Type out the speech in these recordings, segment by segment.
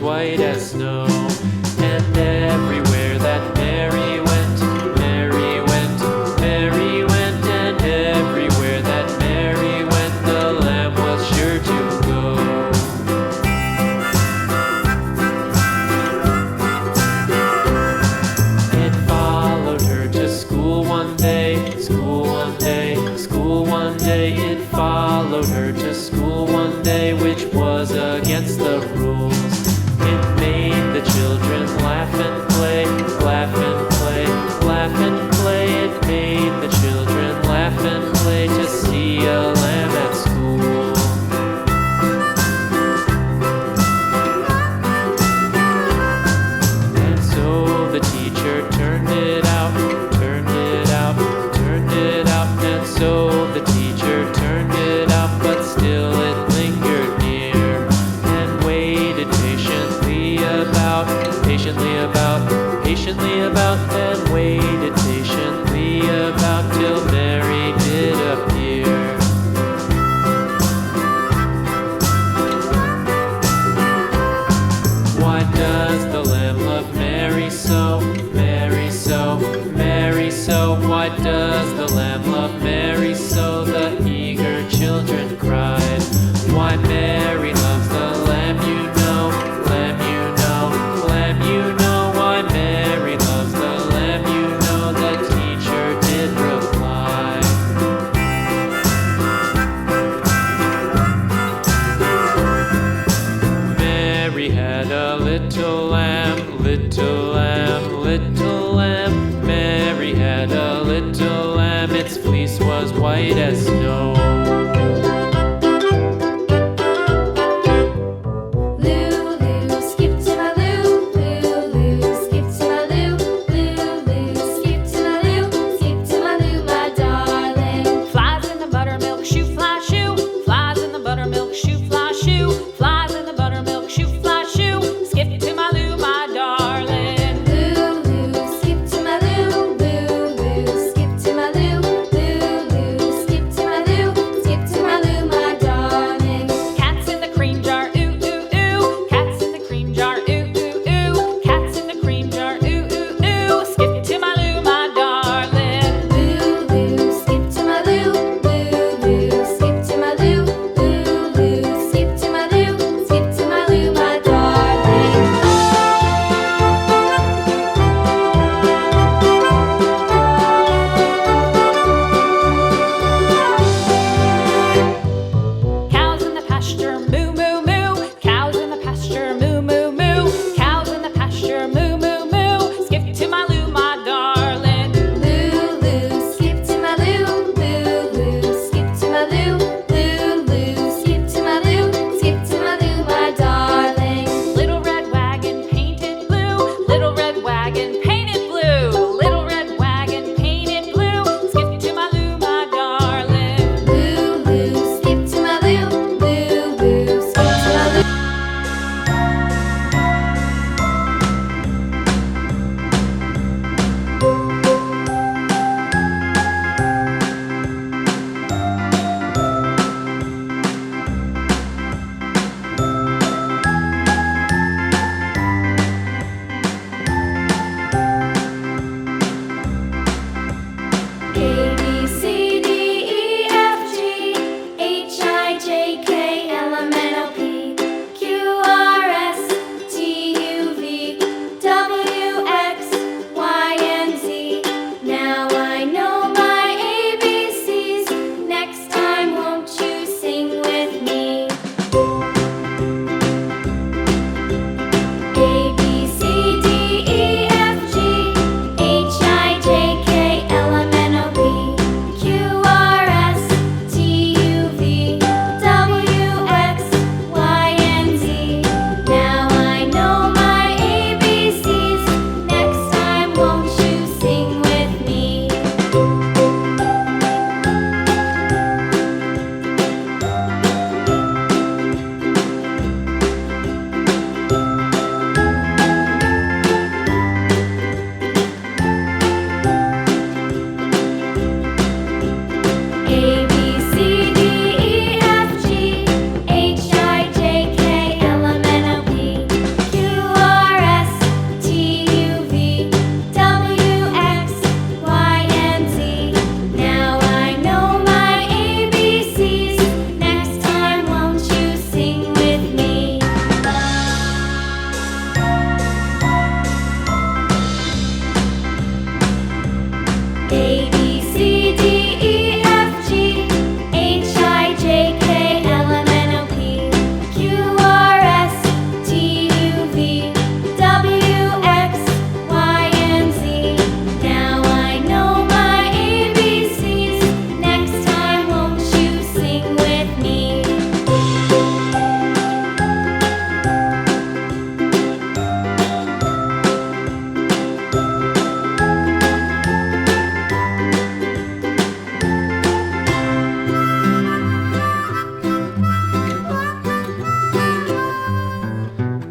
white as snow. And everywhere that Mary went, Mary went, Mary went, and everywhere that Mary went, the lamb was sure to go. It followed her to school one day, school one day, school one day. It followed her to school one day, which was against the rules. It made the children laugh and play, laugh and play, laugh and play. It made the children laugh and play to see a lamb at school. And so the teacher turned it out, turned it out, turned it out. And so the teacher turned it out, but still it lingered near and waited patiently about, patiently about, and waited patiently about till Mary did appear. Why does the lamb love Mary so, Mary so, Mary so? Why does the lamb love Mary so? The eager children cried. Why Mary loves the lamb, you know, lamb, you know, lamb, you know. Why Mary loves the lamb, you know, the teacher did reply. Mary had a little lamb, little lamb, little lamb. Mary had a little lamb, its fleece was white as snow. Skip to my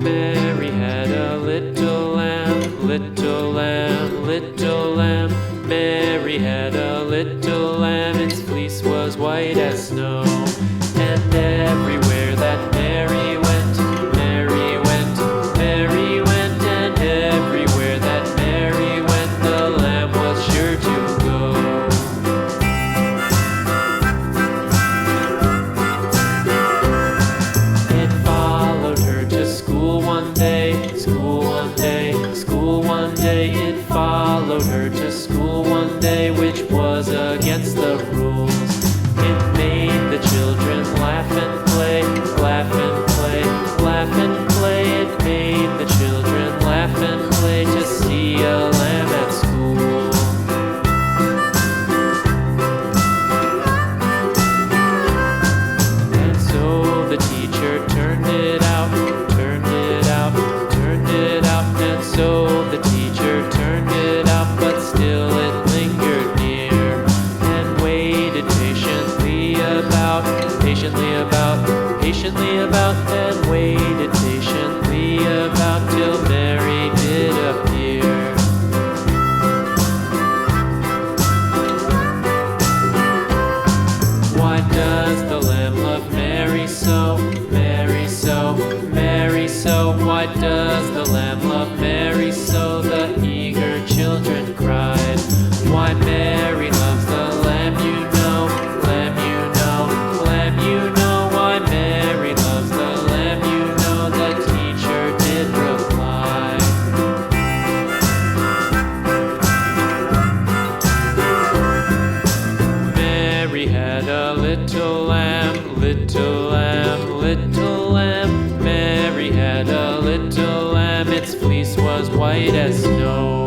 Mary had a little lamb, little lamb, little lamb. Mary had a little lamb, its fleece was white as snow. And everywhere that Mary went, Mary went, Mary went, and everywhere that Mary went, the lamb was sure to go. It followed her to school one day, school one day, school one day. It followed her to school one day, which was against the rules. It made the children laugh and play, laugh and play, laugh and play. It made the children laugh and play to see a lamb at school. And so the teacher turned it out, turned it out, turned it out. And so the teacher turned it out, but still it lingered near and waited patiently about, patiently about, and waited patiently about till Mary did appear. Why does the lamb love Mary so, Mary so, Mary so? Why does the lamb love Mary so? The eager children cried. Why Mary loves the lamb, you know, lamb, you know, lamb, you know. Why Mary loves the lamb, you know, the teacher did reply. Mary had a little lamb, little lamb, little lamb. Mary had a little lamb, its fleece was white as snow.